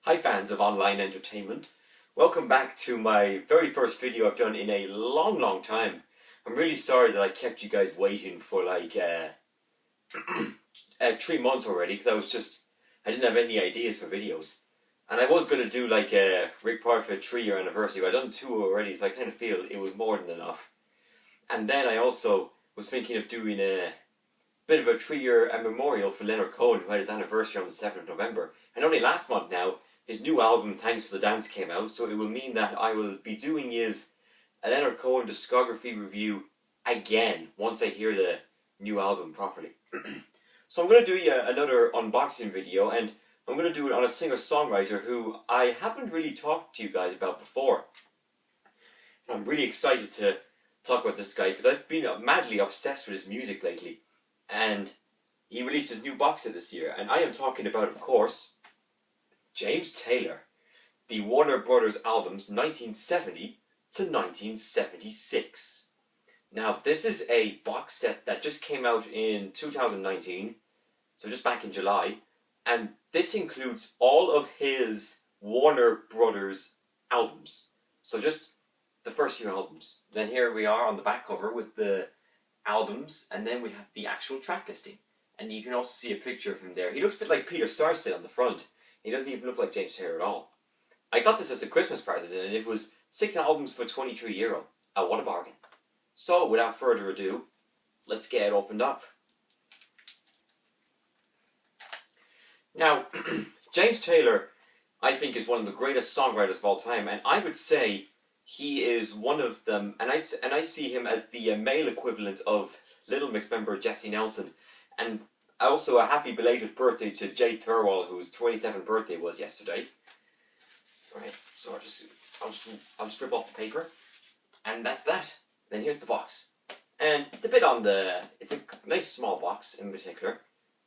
Hi fans of online entertainment, welcome back to my very first video I've done in a long time. I'm really sorry that I kept you guys waiting for like 3 months already because I didn't have any ideas for videos. And I was going to do like a Rick Parfitt 3-year anniversary, but I've done 2 already, so I kind of feel it was more than enough. And then I also was thinking of doing a bit of a 3-year memorial for Leonard Cohen, who had his anniversary on the 7th of November. And only last month now, his new album, Thanks for the Dance, came out, so it will mean that I will be doing his Leonard Cohen discography review again once I hear the new album properly. So I'm going to do another unboxing video, and I'm going to do it on a singer-songwriter who I haven't really talked to you guys about before. I'm really excited to talk about this guy because I've been madly obsessed with his music lately, and he released his new box set this year, and I am talking about, of course, James Taylor, the Warner Brothers albums 1970 to 1976. Now, this is a box set that just came out in 2019, so just back in July, and this includes all of his Warner Brothers albums. So just the first few albums. Then here we are on the back cover with the albums, and then we have the actual track listing. And you can also see a picture of him there. He looks a bit like Peter Sarsted on the front. He doesn't even look like James Taylor at all. I got this as a Christmas present, and it was 6 albums for €23. What a bargain. So, without further ado, let's get it opened up. Now, James Taylor, I think, is one of the greatest songwriters of all time, and I would say he is one of them, and I see him as the male equivalent of Little Mix member Jesse Nelson. And also a happy belated birthday to Jay Thirlwall, whose 27th birthday was yesterday. Right, so I'll just rip off the paper, and that's that. Then here's the box, and it's a nice small box in particular.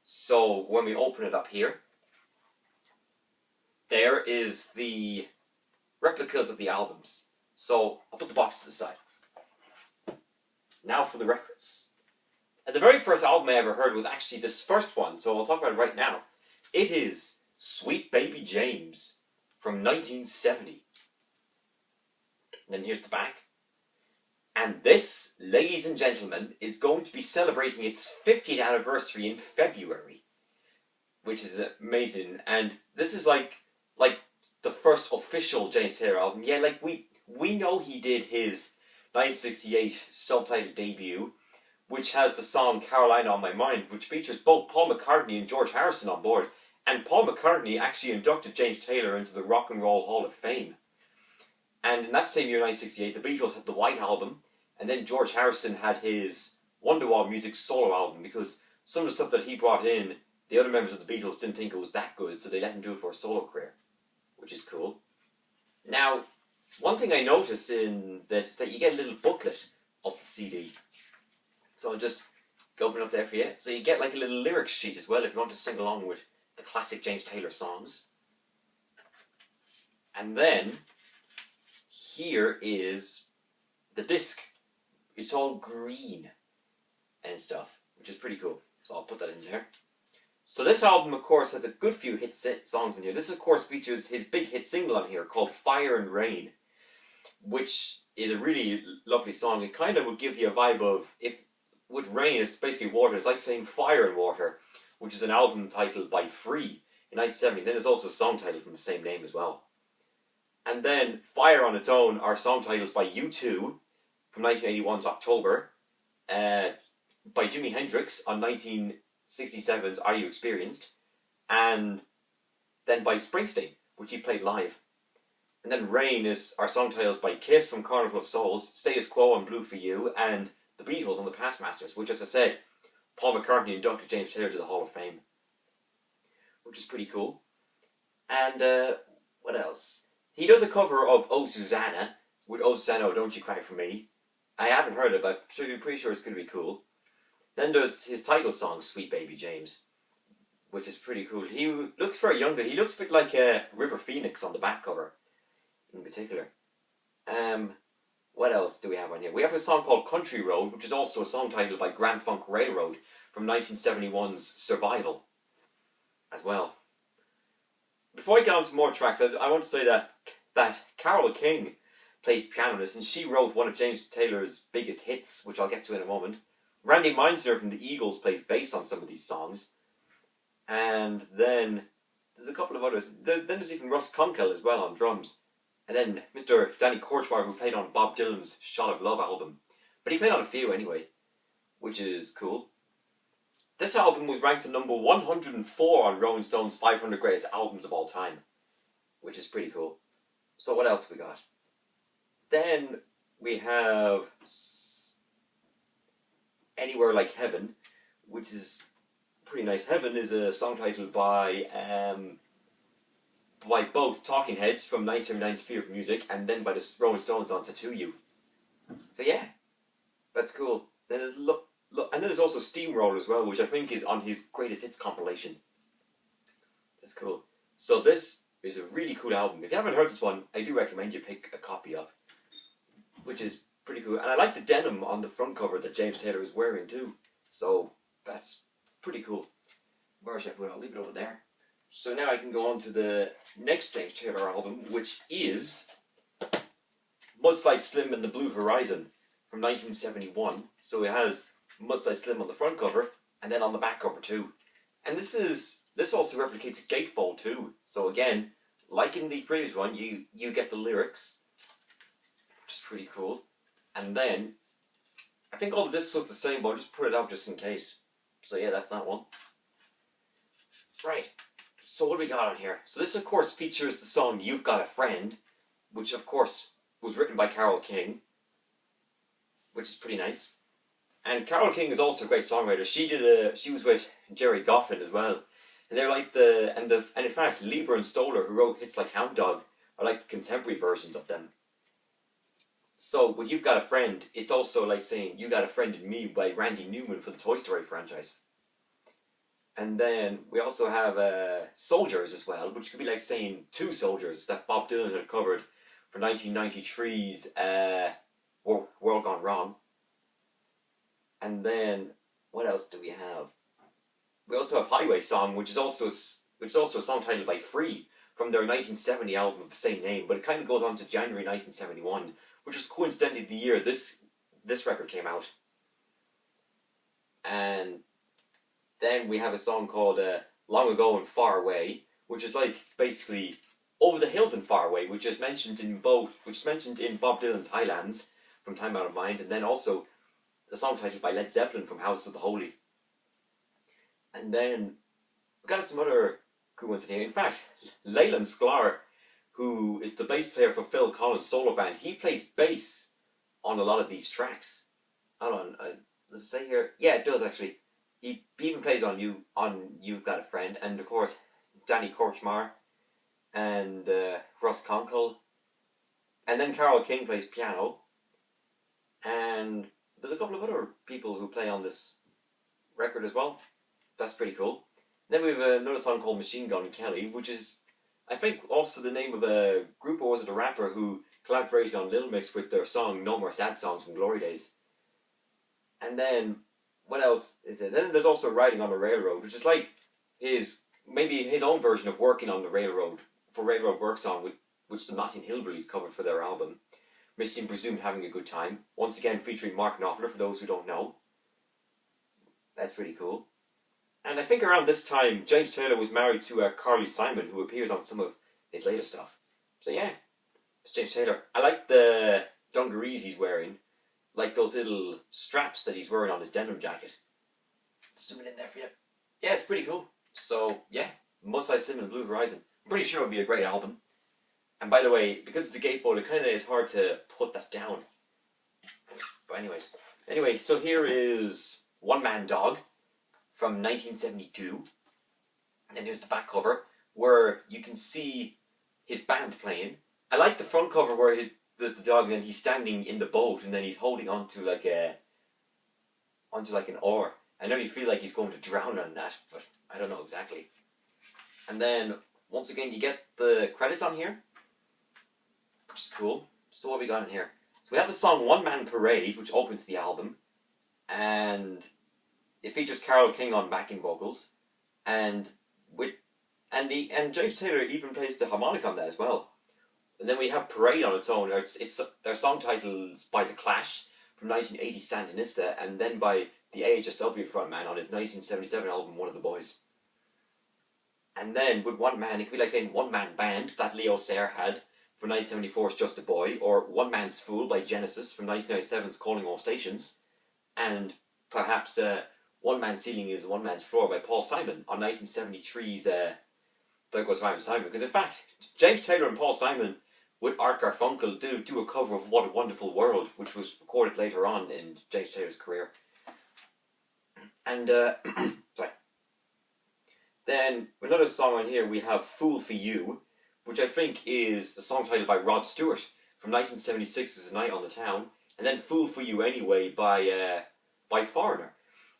So when we open it up here, there is the replicas of the albums. So I'll put the box to the side. Now for the records. And the very first album I ever heard was actually this first one, so I'll talk about it right now. It is Sweet Baby James from 1970. And then here's the back. And this, ladies and gentlemen, is going to be celebrating its 50th anniversary in February, which is amazing. And this is like the first official James Taylor album. Yeah, like we know he did his 1968 self-titled debut, which has the song Carolina on My Mind, which features both Paul McCartney and George Harrison on board. And Paul McCartney actually inducted James Taylor into the Rock and Roll Hall of Fame. And in that same year, 1968, the Beatles had the White Album, and then George Harrison had his Wonderwall Music solo album, because some of the stuff that he brought in, the other members of the Beatles didn't think it was that good, so they let him do it for a solo career, which is cool. Now, one thing I noticed in this is that you get a little booklet of the CD. So I'll just open it up there for you. So you get like a little lyrics sheet as well if you want to sing along with the classic James Taylor songs. And then here is the disc. It's all green and stuff, which is pretty cool. So I'll put that in there. So this album, of course, has a good few hit songs in here. This, of course, features his big hit single on here called Fire and Rain, which is a really lovely song. It kind of would give you a vibe of, with rain, it's basically water. It's like saying Fire and Water, which is an album titled by Free in 1970. Then there's also a song title from the same name as well. And then Fire on its own are song titles by U2 from 1981's October, by Jimi Hendrix on 1967's Are You Experienced, and then by Springsteen, which he played live. And then Rain are song titles by Kiss from Carnival of Souls, Status Quo on Blue for You, and the Beatles on the Past Masters, which, as I said, Paul McCartney inducted James Taylor to the Hall of Fame, which is pretty cool. And what else? He does a cover of Oh Susanna with Oh Susanna, Don't You Cry For Me. I haven't heard it, but I'm pretty sure it's going to be cool. Then there's his title song, Sweet Baby James, which is pretty cool. He looks very young there. He looks a bit like River Phoenix on the back cover, in particular. What else do we have on here? We have a song called Country Road, which is also a song titled by Grand Funk Railroad from 1971's Survival as well. before I get on to more tracks, I want to say that Carole King plays piano in this, and she wrote one of James Taylor's biggest hits, which I'll get to in a moment. Randy Meisner from the Eagles plays bass on some of these songs. And then there's a couple of others. Then there's even Russ Kunkel as well on drums. And then Mr. Danny Korchmar, who played on Bob Dylan's Shot of Love album. But he played on a few anyway, which is cool. This album was ranked to number 104 on Rolling Stone's 500 Greatest Albums of All Time, which is pretty cool. So what else we got? Then we have Anywhere Like Heaven, which is pretty nice. Heaven is a song titled by both Talking Heads from 1979's Fear of Music, and then by the Rolling Stones on Tattoo You. So yeah, that's cool. Then there's and then there's also Steamroller as well, which I think is on his Greatest Hits compilation. That's cool. So this is a really cool album. If you haven't heard this one, I do recommend you pick a copy up, which is pretty cool. And I like the denim on the front cover that James Taylor is wearing too. So that's pretty cool. Where should I put it? I'll leave it over there. So now I can go on to the next James Taylor album, which is Mudslide Slim and the Blue Horizon from 1971. So it has Mudslide Slim on the front cover, and then on the back cover too. And this also replicates a gatefold too. So again, like in the previous one, you get the lyrics, which is pretty cool. And then I think all the discs look the same, but I'll just put it out just in case. So yeah, that's that one. Right. So what do we got on here? So this of course features the song You've Got a Friend, which of course was written by Carole King, which is pretty nice. And Carole King is also a great songwriter. She was with Jerry Goffin as well. And they're like and in fact Lieber and Stoller, who wrote hits like Hound Dog, are like the contemporary versions of them. So with You've Got a Friend, it's also like saying You Got a Friend in Me by Randy Newman for the Toy Story franchise. And then we also have Soldiers as well, which could be like saying Two Soldiers that Bob Dylan had covered for 1993's World Gone Wrong. And then what else do we have? We also have Highway Song, which is also a song titled by Free from their 1970 album of the same name, but it kind of goes on to January 1971, which was coincidentally the year this record came out. And then we have a song called Long Ago and Far Away, which is like basically Over the Hills and Far Away, which is mentioned in Bob Dylan's Highlands from Time Out of Mind, and then also a song titled by Led Zeppelin from Houses of the Holy. And then we got some other cool ones in here. In fact, Leyland Sklar, who is the bass player for Phil Collins' solo band, he plays bass on a lot of these tracks. Hold on, does it say here? Yeah, it does actually. He even plays on You've Got a Friend, and of course Danny Korchmar and Russ Kunkel, and then Carole King plays piano, and there's a couple of other people who play on this record as well. That's pretty cool. Then we have another song called Machine Gun Kelly, which is, I think, also the name of a group, or was it a rapper, who collaborated on Little Mix with their song No More Sad Songs from Glory Days. And then, what else is it? Then there's also Riding on the Railroad, which is like maybe his own version of Working on the Railroad, for Railroad Work Song, which the Notting Hillbillies covered for their album. Missing Presumed Having a Good Time, once again featuring Mark Knopfler, for those who don't know. That's pretty cool. And I think around this time, James Taylor was married to Carly Simon, who appears on some of his later stuff. So yeah, it's James Taylor. I like the dungarees he's wearing, like those little straps that he's wearing on his denim jacket. Zoom it in there for you. Yeah, it's pretty cool. So yeah, Mudslide Slim and the Blue Horizon. I'm pretty sure it would be a great album. And by the way, because it's a gatefold, it kind of is hard to put that down. But anyway, so here is One Man Dog from 1972. And then here's the back cover, where you can see his band playing. I like the front cover where there's the dog, and then he's standing in the boat, and then he's holding onto like an oar. I know you feel like he's going to drown on that, but I don't know exactly. And then once again, you get the credits on here, which is cool. So what we got in here? So we have the song One Man Parade, which opens the album, and it features Carole King on backing vocals, and with And James Taylor even plays the harmonica on that as well. And then we have Parade on its own. It's their song titles by The Clash from 1980 Sandinista, and then by the AHSW frontman on his 1977 album One of the Boys. And then with One Man, it could be like saying One Man Band that Leo Sayer had from 1974's Just a Boy, or One Man's Fool by Genesis from 1997's Calling All Stations, and perhaps One Man's Ceiling is One Man's Floor by Paul Simon on 1973's There Goes Rhyme Simon. Because in fact, James Taylor and Paul Simon with Art Garfunkel do a cover of What a Wonderful World, which was recorded later on in James Taylor's career. And, sorry. Then, another song on here, we have Fool for You, which I think is a song titled by Rod Stewart from 1976's A Night on the Town, and then Fool for You Anyway by Foreigner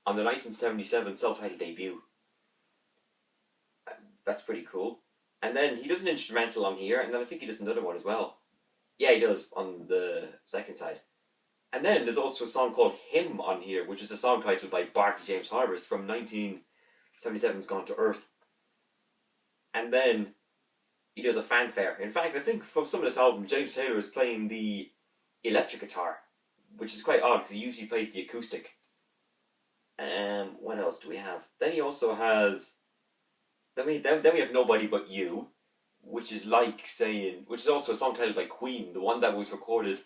on the 1977 self-titled debut. That's pretty cool. And then he does an instrumental on here, and then I think he does another one as well. Yeah, he does, on the second side. And then there's also a song called Hymn on here, which is a song titled by Barclay James Harvest from 1977's Gone to Earth. And then he does a fanfare. In fact, I think for some of this album, James Taylor is playing the electric guitar, which is quite odd because he usually plays the acoustic. What else do we have? Then he also has... Then we have Nobody But You, which is also a song titled by Queen, the one that was recorded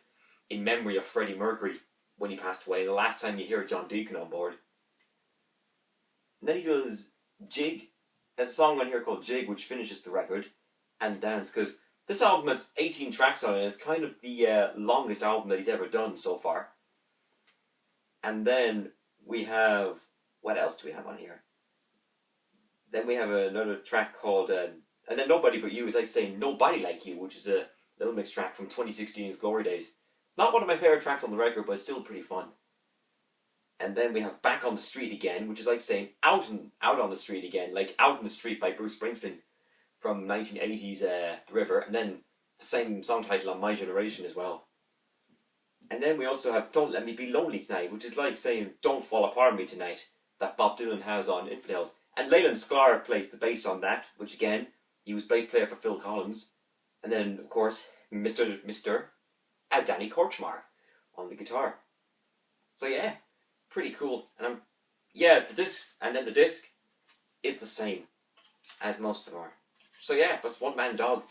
in memory of Freddie Mercury when he passed away, the last time you hear John Deacon on board. And then he does Jig. There's a song on here called Jig, which finishes the record, and Dance, because this album has 18 tracks on it, and it's kind of the longest album that he's ever done so far. And then we have... What else do we have on here? Then we have another track called... and then Nobody But You is like saying Nobody Like You, which is a Little Mix track from 2016's Glory Days. Not one of my favourite tracks on the record, but still pretty fun. And then we have Back on the Street Again, which is like saying Out on the Street Again, like Out in the Street by Bruce Springsteen from 1980's The River, and then the same song title on My Generation as well. And then we also have Don't Let Me Be Lonely Tonight, which is like saying Don't Fall Apart on Me Tonight, that Bob Dylan has on Infidels. And Leyland Sklar plays the bass on that, which again, he was bass player for Phil Collins. And then, of course, Mr. Danny Kortchmar on the guitar. So yeah, pretty cool. And the disc is the same as most of them are. So yeah, that's One Man Dog.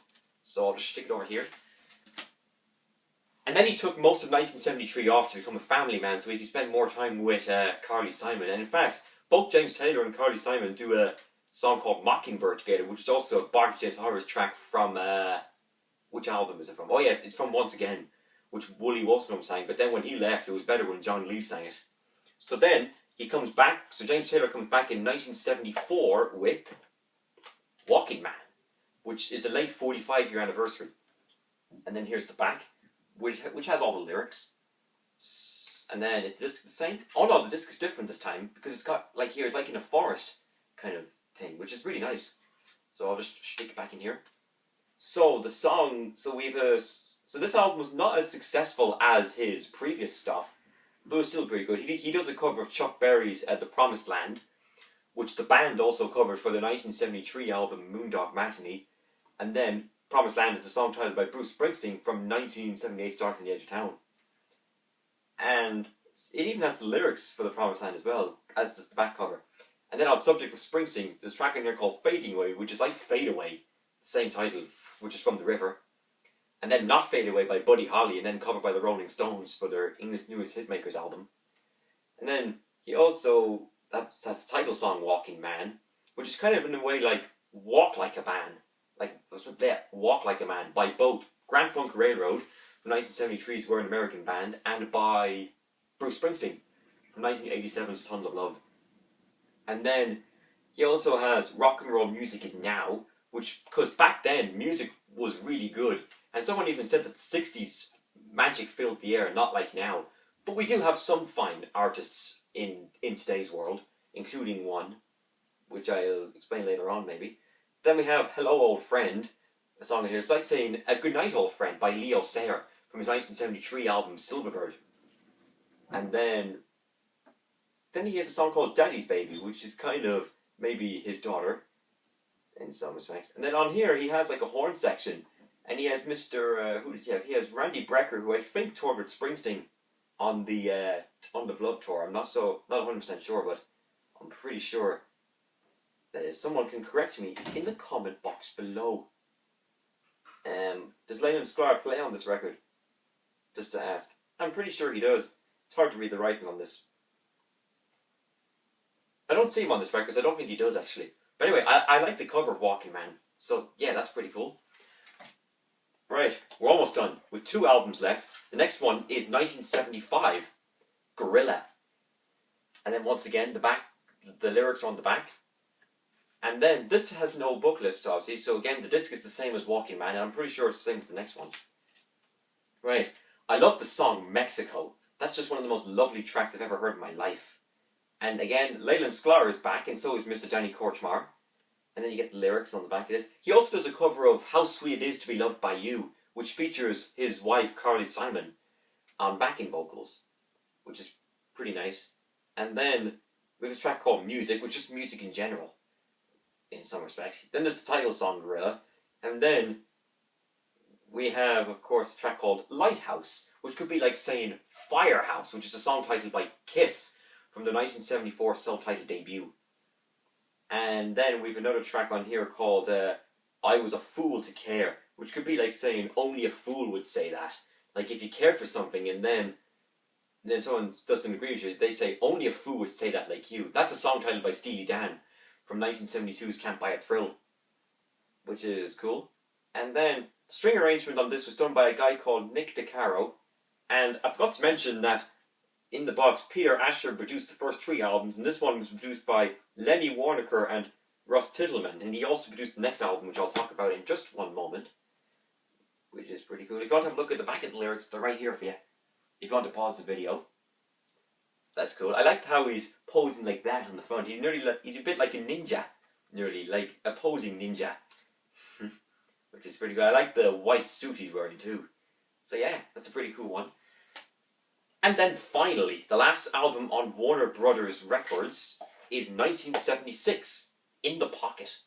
So I'll just stick it over here. And then he took most of 1973 off to become a family man so he could spend more time with Carly Simon. And in fact, both James Taylor and Carly Simon do a song called Mockingbird together, which is also a Barclay James Harvest track from... which album is it from? Oh yeah, it's from Once Again, which Wooly Wolstenholme sang. But then when he left, it was better when John Lee sang it. So then he comes back. So James Taylor comes back in 1974 with Walking Man, which is a late 45-year anniversary. And then here's the back, which has all the lyrics. And then is the disc the same? Oh no, the disc is different this time because it's got like here, it's like in a forest kind of thing, which is really nice. So I'll just stick it back in here. So the song, so this album was not as successful as his previous stuff, but it was still pretty good. He does a cover of Chuck Berry's The Promised Land, which the band also covered for the 1973 album Moondog Matinee, and then Promised Land is a song titled by Bruce Springsteen from 1978's Dark on the Edge of Town. And it even has the lyrics for The Promised Land as well, as does the back cover. And then on the subject of Springsteen, there's a track in here called Fading Away, which is like Fade Away, same title, which is from The River. And then Not Fade Away by Buddy Holly, and then covered by the Rolling Stones for their English Newest Hitmakers album. And then he also has the title song Walking Man, which is kind of in a way like Walk Like a Man. Walk Like a Man by both Grand Funk Railroad from 1973's We're an American Band and by Bruce Springsteen from 1987's Tons of Love. And then he also has Rock and Roll Music Is Now, which, because back then music was really good, and someone even said that the 60s magic filled the air, not like now. But we do have some fine artists in today's world, including one, which I'll explain later on maybe. Then we have Hello Old Friend, a song in here. It's like saying A Goodnight Old Friend by Leo Sayer from his 1973 album Silverbird. And then he has a song called Daddy's Baby, which is kind of maybe his daughter. in some respects. And then on here, he has like a horn section, and he has Mr. Who does he have? He has Randy Brecker, who I think toured with Springsteen on the Love tour. I'm not 100% sure, but I'm pretty sure that is. Someone can correct me in the comment box below. Does Leyland Sklar play on this record? Just to ask. I'm pretty sure he does. It's hard to read the writing on this. I don't see him on this record, so I don't think he does actually. But anyway, I like the cover of Walking Man. So yeah, that's pretty cool. Right, we're almost done with 2 albums left. The next one is 1975, Gorilla. And then once again, the lyrics on the back. And then this has no booklet, so obviously. So again, the disc is the same as Walking Man, and I'm pretty sure it's the same with the next one. Right, I love the song Mexico. That's just one of the most lovely tracks I've ever heard in my life. And again, Leyland Sklar is back, and so is Mr. Danny Kortchmar. And then you get the lyrics on the back of this. He also does a cover of How Sweet It Is to Be Loved by You, which features his wife, Carly Simon, on backing vocals, which is pretty nice. And then we have a track called Music, which is just music in general, in some respects. Then there's the title song, Gorilla. And then we have, of course, a track called Lighthouse, which could be like saying Firehouse, which is a song titled by Kiss from the 1974 self-titled debut. And then we have another track on here called I Was a Fool to Care, which could be like saying only a fool would say that. Like if you cared for something and then someone doesn't agree with you, they say only a fool would say that like you. That's a song titled by Steely Dan from 1972's Can't Buy a Thrill, which is cool. And then the string arrangement on this was done by a guy called Nick DeCaro. And I forgot to mention that in the box, Peter Asher produced the first 3 albums, and this one was produced by Lenny Waronker and Russ Titelman, and he also produced the next album, which I'll talk about in just one moment, which is pretty cool. If you want to have a look at the back of the lyrics, they're right here for you. If you want to pause the video, that's cool. I liked how he's posing like that on the front. He's a bit like a ninja, nearly like a posing ninja, which is pretty good. I like the white suit he's wearing too. So yeah, that's a pretty cool one. And then finally, the last album on Warner Brothers Records is 1976, In the Pocket.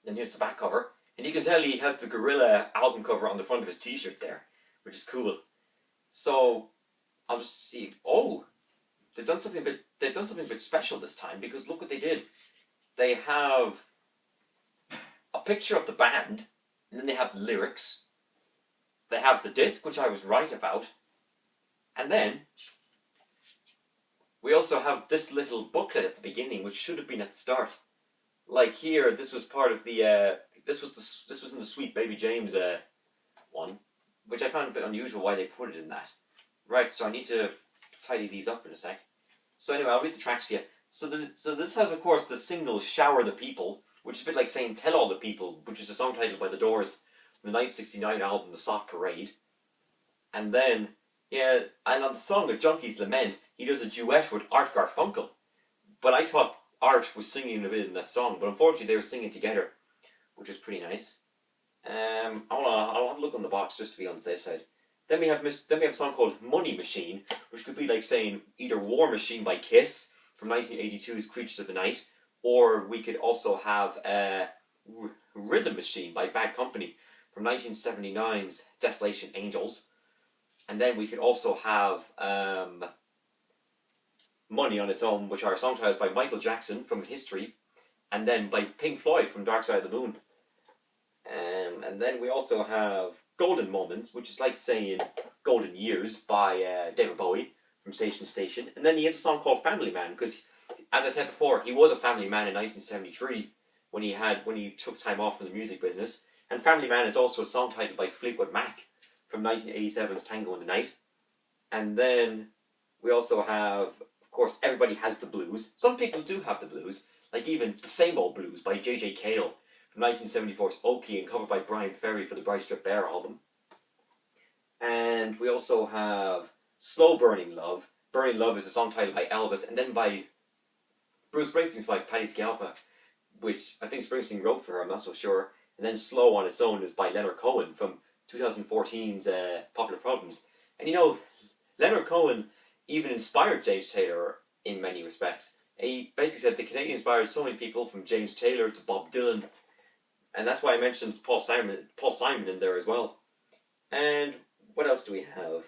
Then here's the back cover. And you can tell he has the Gorilla album cover on the front of his t-shirt there, which is cool. So, I'll just see. Oh, they've done something a bit special this time, because look what they did. They have a picture of the band, and then they have the lyrics. They have the disc, which I was right about. And then we also have this little booklet at the beginning, which should have been at the start. Like here, this was part of the this was in the Sweet Baby James one, which I found a bit unusual why they put it in that. Right, so I need to tidy these up in a sec. So anyway, I'll read the tracks for you. So this has, of course, the single "Shower the People," which is a bit like saying "Tell All the People," which is a song titled by The Doors from the 1969 album The Soft Parade. And then, yeah, and on the song A Junkie's Lament, he does a duet with Art Garfunkel. But I thought Art was singing a bit in that song, but unfortunately they were singing together, which was pretty nice. I'll have a look on the box just to be on the safe side. Then we have a song called Money Machine, which could be like saying either War Machine by Kiss from 1982's Creatures of the Night, or we could also have Rhythm Machine by Bad Company from 1979's Desolation Angels. And then we could also have Money on its own, which are song titles by Michael Jackson from History, and then by Pink Floyd from Dark Side of the Moon. And then we also have Golden Moments, which is like saying Golden Years by David Bowie from Station to Station. And then he has a song called Family Man, because, as I said before, he was a family man in 1973 when he took time off from the music business. And Family Man is also a song titled by Fleetwood Mac from 1987's Tango in the Night. And then we also have, of course, Everybody Has the Blues. Some people do have the blues, like even The Same Old Blues by J.J. Cale from 1974's Okie and covered by Brian Ferry for the Bright Strip Bear album. And we also have Slow Burning Love. Burning Love is a song titled by Elvis, and then by Bruce Springsteen's wife, Patti Scialfa, which I think Springsteen wrote for her, I'm not so sure. And then Slow on its own is by Leonard Cohen from 2014's Popular Problems. And you know, Leonard Cohen even inspired James Taylor in many respects. He basically said the Canadian inspired so many people, from James Taylor to Bob Dylan, and that's why I mentioned Paul Simon in there as well. And what else do we have?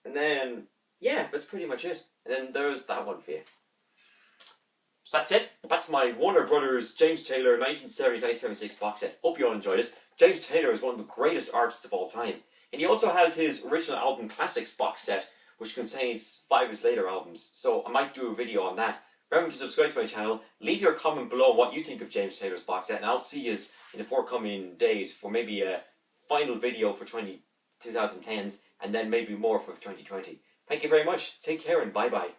And then, yeah, that's pretty much it. And then there's that one for you. So that's it. That's my Warner Brothers James Taylor 1970-1976 box set. Hope you all enjoyed it. James Taylor is one of the greatest artists of all time. And he also has his original album Classics box set, which contains 5 of his later albums. So I might do a video on that. Remember to subscribe to my channel. Leave your comment below what you think of James Taylor's box set. And I'll see you in the forthcoming days for maybe a final video for 2010s. And then maybe more for 2020. Thank you very much. Take care and bye-bye.